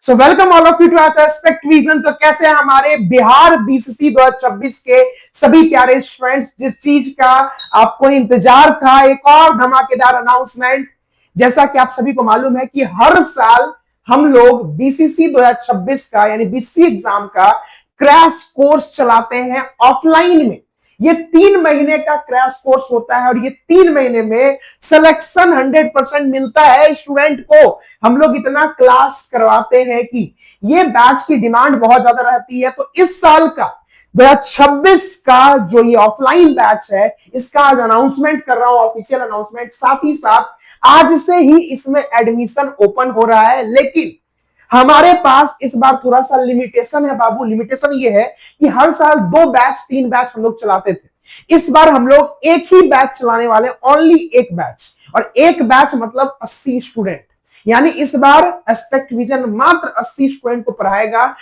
So welcome all of you to aspect vision. तो कैसे हैं हमारे बिहार बीसीसी 2026 के सभी प्यारे स्टूडेंट्स। जिस चीज का आपको इंतजार था, एक और धमाकेदार अनाउंसमेंट। जैसा कि आप सभी को मालूम है कि हर साल हम लोग बीसीसी 2026 का यानी बीसीसी एग्जाम का क्रैश कोर्स चलाते हैं ऑफलाइन में। ये 3 महीने का क्रैश कोर्स होता है और ये 3 महीने में सिलेक्शन 100% मिलता है स्टूडेंट को। हम लोग इतना क्लास करवाते हैं कि ये बैच की डिमांड बहुत ज्यादा रहती है। तो इस साल का 2026 का जो ये ऑफलाइन बैच है, इसका आज अनाउंसमेंट कर रहा हूं, ऑफिशियल अनाउंसमेंट। साथ ही साथ आज से ही इसमें एडमिशन ओपन हो रहा है, लेकिन हमारे पास इस बार थोड़ा सा लिमिटेशन है बाबू। लिमिटेशन ये है कि हर साल 2 बैच 3 बैच हम लोग चलाते थे। इस बार हम लोग एक ही बैच चलाने वाले, ओनली एक बैच। और एक बैच मतलब 80 स्टूडेंट। यानी इस बार एस्पेक्ट विजन मात्र 80 स्टूडेंट को पढ़ाएगा।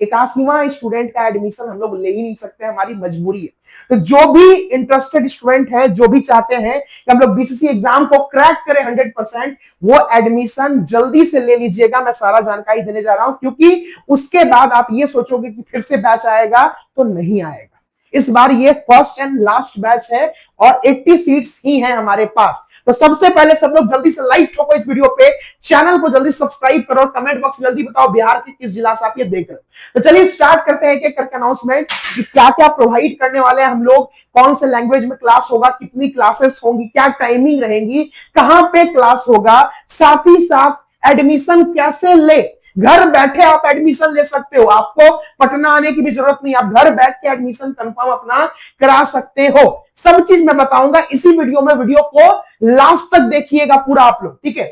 81वां स्टूडेंट का एडमिशन हम लोग ले ही नहीं सकते, हमारी मजबूरी है। तो जो भी इंटरेस्टेड स्टूडेंट है, जो भी चाहते हैं कि हम लोग बीसीसी एग्जाम को क्रैक करें 100%, वो एडमिशन जल्दी से ले लीजिएगा। मैं सारा जानकारी देने जा रहा हूं, क्योंकि उसके बाद आप ये सोचोगे कि फिर से बैच आएगा, तो नहीं आएगा। इस बार ये फर्स्ट एंड लास्ट बैच है और 80 सीट्स ही हैं हमारे पास। तो सबसे पहले सब लोग जल्दी से लाइक ठोको इस वीडियो पे, चैनल को जल्दी सब्सक्राइब करो, कमेंट बॉक्स में जल्दी बताओ बिहार के किस जिला से आप ये देख रहे हो। तो चलिए स्टार्ट करते हैं एक एक करके अनाउंसमेंट कि क्या क्या प्रोवाइड करने वाले हैं हम लोग, कौन से लैंग्वेज में क्लास होगा, कितनी क्लासेस होंगी, क्या टाइमिंग रहेंगी, कहां पे क्लास होगा, साथ ही साथ एडमिशन कैसे ले। घर बैठे आप एडमिशन ले सकते हो, आपको पटना आने की भी जरूरत नहीं, आप घर बैठ के एडमिशन कंफर्म अपना करा सकते हो। सब चीज मैं बताऊंगा इसी वीडियो में। वीडियो को लास्ट तक देखिएगा पूरा आप लोग, ठीक है।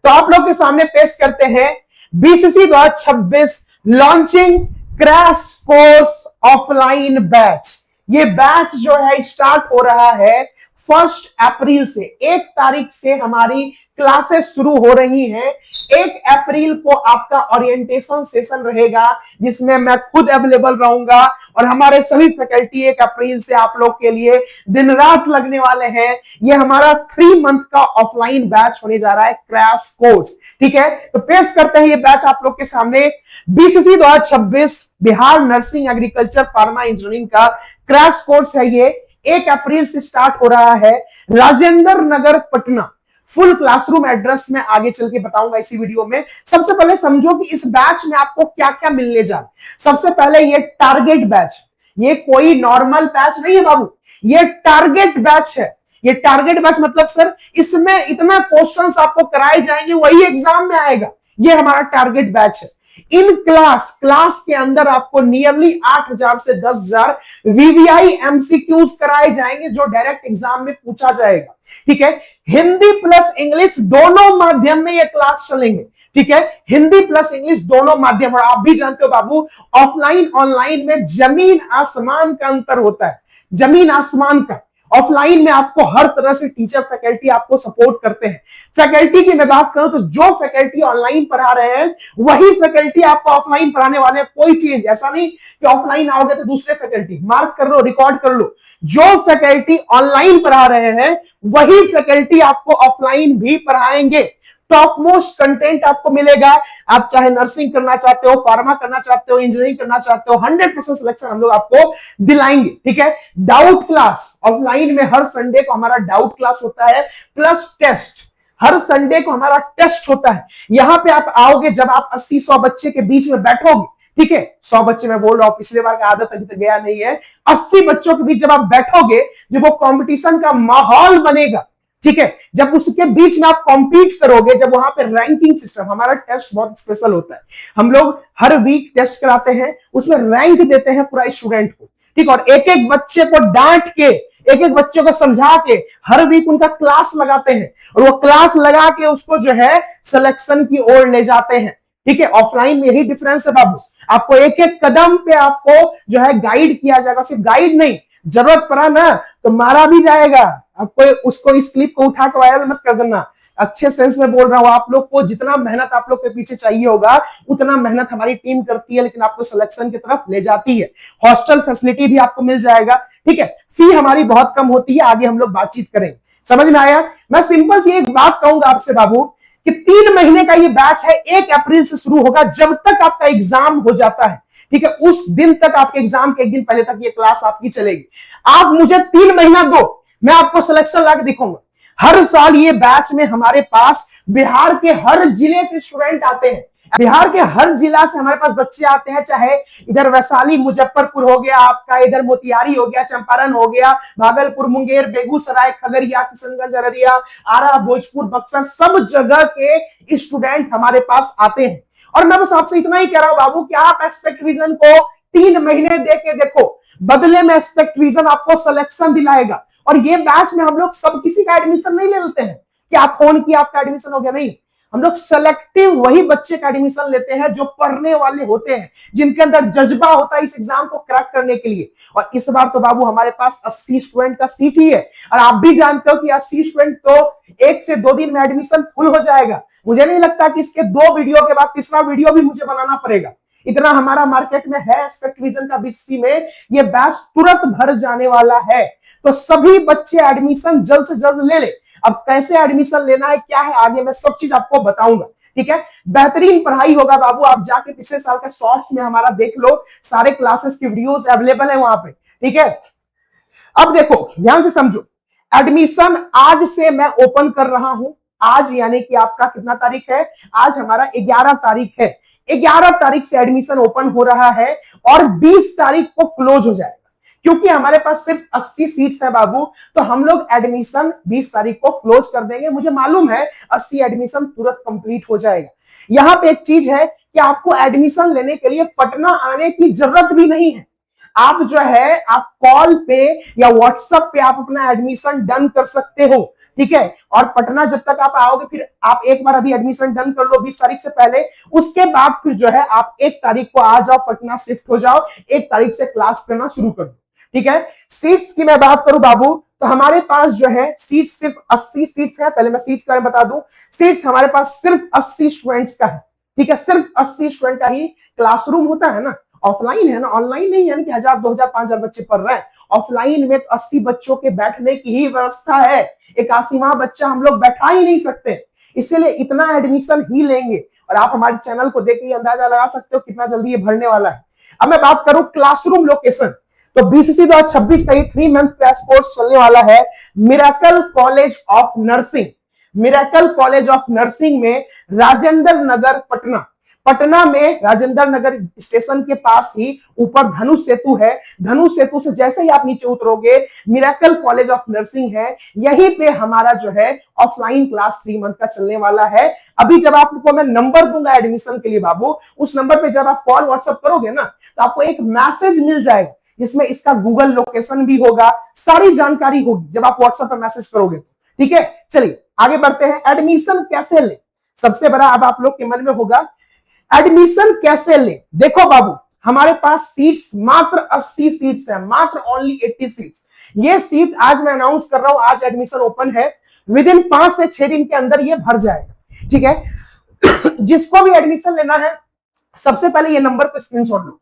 तो आप लोग के सामने पेश करते हैं BCC 2026 launching crash course offline batch. ये बैच जो है स्टार्ट हो रहा है 1 अप्रैल से। 1 तारीख से हमारी क्लासेस शुरू हो रही हैं। 1 अप्रैल को आपका ओरिएंटेशन सेशन रहेगा, जिसमें मैं खुद अवेलेबल रहूंगा और हमारे सभी फैकल्टी 1 अप्रैल से आप लोग के लिए दिन रात लगने वाले हैं। ये हमारा 3 मंथ का ऑफलाइन बैच होने जा रहा है, क्रैश कोर्स, ठीक है। तो पेश करते हैं ये बैच आप लोग के सामने। BCC 2026 Bihar nursing agriculture pharma engineering का क्रैश कोर्स है। ये 1 अप्रैल से स्टार्ट हो रहा है, Rajendra Nagar Patna. Full classroom address में आगे चल के बताऊंगा इसी वीडियो में। सबसे पहले समझो कि इस बैच में आपको क्या क्या मिलने जा रहा है। सबसे पहले ये टारगेट बैच, ये कोई नॉर्मल बैच नहीं है बाबू, ये टारगेट बैच है। ये टारगेट बैच मतलब सर इसमें इतना क्वेश्चंस आपको कराए जाएंगे, वही एग्जाम में आएगा। ये हमारा टारगेट बैच है। इन क्लास के अंदर आपको नियरली 8,000 से 10,000 वीवीआई एमसीक्यूज कराए जाएंगे, जो डायरेक्ट एग्जाम में पूछा जाएगा, ठीक है। हिंदी प्लस इंग्लिश दोनों माध्यम में ये क्लास चलेंगे, ठीक है। हिंदी प्लस इंग्लिश दोनों माध्यम। और आप भी जानते हो बाबू, ऑफलाइन ऑनलाइन में जमीन आसमान का अंतर होता है, जमीन आसमान का। ऑफलाइन में आपको हर तरह से टीचर फैकल्टी आपको सपोर्ट करते हैं। फैकल्टी की मैं बात करूं तो जो फैकल्टी ऑनलाइन पढ़ा रहे हैं वही फैकल्टी आपको ऑफलाइन पढ़ाने वाले हैं। कोई चीज ऐसा नहीं कि ऑफलाइन आओगे तो दूसरे फैकल्टी, मार्क कर लो, रिकॉर्ड कर लो। जो फैकल्टी ऑनलाइन पढ़ा रहे हैं वही फैकल्टी आपको ऑफलाइन भी पढ़ाएंगे। टॉप मोस्ट कंटेंट आपको मिलेगा। आप चाहे नर्सिंग करना चाहते हो, फार्मा करना चाहते हो, इंजीनियरिंग करना चाहते हो, 100% सिलेक्शन हम लोग आपको दिलाएंगे, ठीक है। डाउट क्लास ऑफलाइन में हर संडे को हमारा डाउट क्लास होता है, प्लस टेस्ट। हर संडे को हमारा टेस्ट होता है। यहां पे आप आओगे, जब आप 80-100 बच्चे के बीच में बैठोगे, ठीक है। 100 बच्चे मैं बोल रहा हूं, पिछले बार का आदत अभी तक गया नहीं है। 80 बच्चों के बीच जब आप बैठोगे, जब वो कंपटीशन का माहौल बनेगा, ठीक है, जब उसके बीच में आप कॉम्पीट करोगे, जब वहां पे रैंकिंग सिस्टम, हमारा टेस्ट बहुत स्पेशल होता है। हम लोग हर वीक टेस्ट कराते हैं, उसमें रैंक देते हैं पूरा स्टूडेंट को, ठीक। और एक एक बच्चे को डांट के, एक एक बच्चे को समझा के हर वीक उनका क्लास लगाते हैं, और वो क्लास लगा के उसको जो है सिलेक्शन की ओर ले जाते हैं, ठीक है। ऑफलाइन में यही डिफरेंस है बाबू। आपको एक एक कदम पे आपको जो है गाइड किया जाएगा। सिर्फ गाइड नहीं, जरूरत पड़ा ना तो मारा भी जाएगा आपको। उसको, इस क्लिप को उठा के वायरल मत कर देना, अच्छे सेंस में बोल रहा हूं। आप लोग को जितना मेहनत आप लोग के पीछे चाहिए होगा, उतना मेहनत हमारी टीम करती है, लेकिन आपको सिलेक्शन की तरफ ले जाती है। हॉस्टल फैसिलिटी भी आपको मिल जाएगा, ठीक है। फी हमारी बहुत कम होती है, आगे हम लोग बातचीत करेंगे। समझ में आया? मैं सिंपल सी एक बात कहूंगा आपसे बाबू, कि 3 महीने का ये बैच है, 1 अप्रैल से शुरू होगा, जब तक आपका एग्जाम हो जाता है, ठीक है, उस दिन तक, आपके एग्जाम के एक दिन पहले तक ये क्लास आपकी चलेगी। आप मुझे 3 महीना दो, मैं आपको सिलेक्शन ला के दिखाऊंगा। हर साल ये बैच में हमारे पास बिहार के हर जिले से स्टूडेंट आते हैं, बिहार के हर जिला से हमारे पास बच्चे आते हैं, चाहे इधर वैशाली मुजफ्फरपुर हो गया आपका, इधर मोतिहारी हो गया, चंपारण हो गया, भागलपुर, मुंगेर, बेगूसराय, खगड़िया, किशनगंज, अररिया, आरा, भोजपुर, बक्सर, सब जगह के स्टूडेंट हमारे पास आते हैं। और मैं बस आपसे इतना ही कह रहा हूं बाबू कि आप एस्पेक्ट विजन को 3 महीने दे के देखो, बदले में एस्पेक्ट विजन आपको सिलेक्शन दिलाएगा। और ये बैच में हम लोग सब किसी का एडमिशन नहीं ले लेते हैं कि आप फोन किया आपका एडमिशन हो गया, नहीं, हम लोग सेलेक्टिव वही बच्चे का एडमिशन लेते हैं जो पढ़ने वाले होते हैं, जिनके अंदर जज्बा होता है इस एग्जाम को क्रैक करने के लिए। और इस बार तो बाबू हमारे पास 80 स्टूडेंट का सीट ही है, और आप भी जानते हो कि 80 स्टूडेंट तो 1 से 2 दिन में एडमिशन फुल हो जाएगा। मुझे नहीं लगता कि इसके 2 वीडियो के बाद तीसरा वीडियो भी मुझे बनाना पड़ेगा, इतना हमारा मार्केट में है एस्पेक्ट विजन का बीसीसी में, ये बैच तुरंत भर जाने वाला है। तो सभी बच्चे एडमिशन जल्द से जल्द ले ले। अब कैसे एडमिशन लेना है, क्या है, आगे मैं सब चीज आपको बताऊंगा, ठीक है। बेहतरीन पढ़ाई होगा बाबू, आप जाके पिछले साल के शॉर्ट्स में हमारा देख लो, सारे क्लासेस की वीडियोस अवेलेबल है वहां पे, ठीक है। अब देखो ध्यान से समझो, एडमिशन आज से मैं ओपन कर रहा हूं। आज यानी कि आपका कितना तारीख है, आज हमारा 11 तारीख है। 11 तारीख से एडमिशन ओपन हो रहा है और 20 तारीख को क्लोज हो जाएगा। क्योंकि हमारे पास सिर्फ 80 सीट्स है बाबू, तो हम लोग एडमिशन 20 तारीख को क्लोज कर देंगे। मुझे मालूम है 80 एडमिशन तुरंत कंप्लीट हो जाएगा। यहां पे एक चीज है कि आपको एडमिशन लेने के लिए पटना आने की जरूरत भी नहीं है। आप जो है, आप कॉल पे या व्हाट्सएप पे आप अपना एडमिशन डन कर सकते हो, ठीक है। और पटना जब तक आप आओगे, फिर आप एक बार अभी एडमिशन डन कर लो 20 तारीख से पहले, उसके बाद फिर जो है आप 1 तारीख को आ जाओ, पटना शिफ्ट हो जाओ, 1 तारीख से क्लास करना शुरू कर दो, ठीक है। सीट्स की मैं बात करूं बाबू, तो हमारे पास जो है सीट सिर्फ 80 सीट्स है। पहले मैं सीट्स का बता दूं, सीट्स हमारे पास सिर्फ 80 स्टूडेंट्स का है, ठीक है। सिर्फ 80 स्टूडेंट का ही क्लासरूम होता है ना, ऑफलाइन है ना, ऑनलाइन नहीं है कि 1000, 2000, 5000 बच्चे पढ़ रहे हैं। ऑफलाइन में तो 80 बच्चों के बैठने की ही व्यवस्था है, 81वां बच्चा हम लोग बैठा ही नहीं सकते, इसलिए इतना एडमिशन ही लेंगे। और आप हमारे चैनल को देख के अंदाजा लगा सकते हो कितना जल्दी ये भरने वाला है। अब मैं बात करूं क्लासरूम लोकेशन, तो बीसीसी 2026 का ये 3 मंथ क्रैश कोर्स चलने वाला है miracle college of nursing. Miracle college of nursing में राजेंद्र नगर पटना, पटना में राजेंद्र नगर स्टेशन के पास ही ऊपर धनुष सेतु है। धनुष सेतु से जैसे ही आप नीचे उतरोगे मिरेकल कॉलेज ऑफ नर्सिंग है, यहीं पे हमारा जो है ऑफलाइन क्लास 3 मंथ का चलने वाला है। अभी जब आपको मैं नंबर दूंगा एडमिशन के लिए बाबू, उस नंबर पे जब आप कॉल व्हाट्सएप करोगे ना, तो आपको एक मैसेज मिल जाएगा जिसमें इसका गूगल लोकेशन भी होगा, सारी जानकारी होगी जब आप व्हाट्सएप पर मैसेज करोगे, ठीक है। चलिए आगे बढ़ते हैं। एडमिशन कैसे ले, सबसे बड़ा अब आप लोग के मन में होगा एडमिशन कैसे ले। देखो बाबू, हमारे पास सीट्स मात्र 80 सीट्स है, मात्र ओनली 80 सीट्स। ये सीट आज मैं अनाउंस कर रहा हूं, आज एडमिशन ओपन है, विद इन 5 से 6 दिन के अंदर ये भर जाएगा, ठीक है। जिसको भी एडमिशन लेना है, सबसे पहले ये नंबर पे स्क्रीनशॉट लो।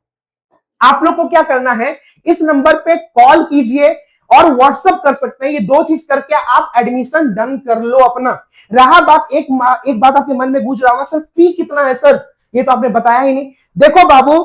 आप लोग को क्या करना है, इस नंबर पे कॉल कीजिए और व्हाट्सएप कर सकते हैं। ये 2 चीज करके आप एडमिशन डन कर लो अपना। रहा बात, एक बात आपके मन में गूंज रहा होगा, सर फी कितना है सर, ये तो आपने बताया ही नहीं। देखो बाबू,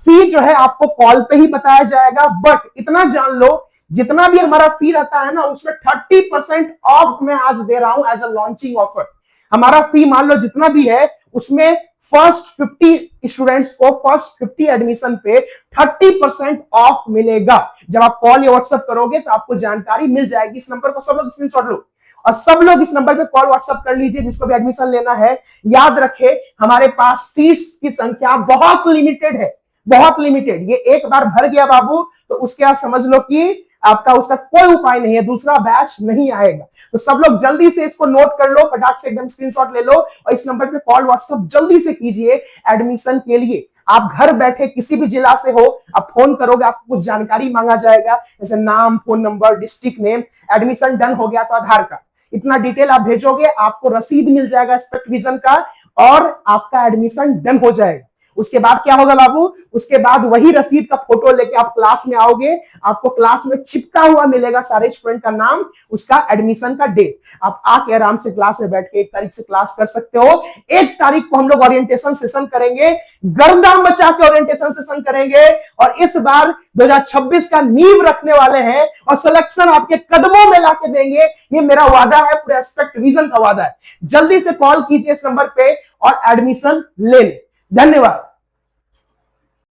फी जो है आपको कॉल पे ही बताया जाएगा, बट इतना जान लो जितना भी हमारा फी रहता है ना, उसमें 30% ऑफ मैं आज दे रहा हूं एज अ लॉन्चिंग ऑफर। हमारा फी मान लो जितना भी है, उसमें फर्स्ट 50 स्टूडेंट्स को फर्स्ट 50 एडमिशन पे 30% ऑफ मिलेगा। जब आप कॉल या व्हाट्सएप करोगे तो आपको जानकारी मिल जाएगी। इस नंबर को सब लोग स्क्रीनशॉट लो और सब लोग इस नंबर पे कॉल व्हाट्सएप कर लीजिए, जिसको भी एडमिशन लेना है। याद रखे हमारे पास सीट्स की संख्या बहुत लिमिटेड है, बहुत लिमिटेड। ये एक बार भर गया बाबू तो उसके बाद समझ लो कि आपका उसका कोई उपाय नहीं है, दूसरा बैच नहीं आएगा। तो सब लोग जल्दी से इसको नोट कर लो, फटाक से एकदम स्क्रीनशॉट ले लो और इस नंबर पे कॉल व्हाट्सएप जल्दी से कीजिए एडमिशन के लिए। आप घर बैठे किसी भी जिला से हो, आप फोन करोगे, आपको कुछ जानकारी मांगा जाएगा, जैसे नाम, phone number, district name, admission done हो गया तो आधार कार्ड, इतना डिटेल आप भेजोगे, आपको रसीद मिल जाएगा एस्पेक्ट विजन का और आपका एडमिशन डन हो जाएगा। उसके बाद क्या होगा बाबू, उसके बाद वही रसीद का फोटो लेके आप क्लास में आओगे, आपको क्लास में चिपका हुआ मिलेगा सारे स्टूडेंट का नाम, उसका एडमिशन का डेट। आप आके आराम से क्लास में बैठ के 1 तारीख से क्लास कर सकते हो। 1 तारीख को हम लोग ओरिएंटेशन सेशन करेंगे, गर्दा मचा के ओरिएंटेशन सेशन करेंगे, और इस बार 2026 का नींव रखने वाले हैं और सिलेक्शन आपके कदमों में लाके देंगे। ये मेरा वादा है, पूरे एस्पेक्ट विजन का वादा है। जल्दी से कॉल कीजिए इस नंबर पे और एडमिशन ले लें। धन्यवाद।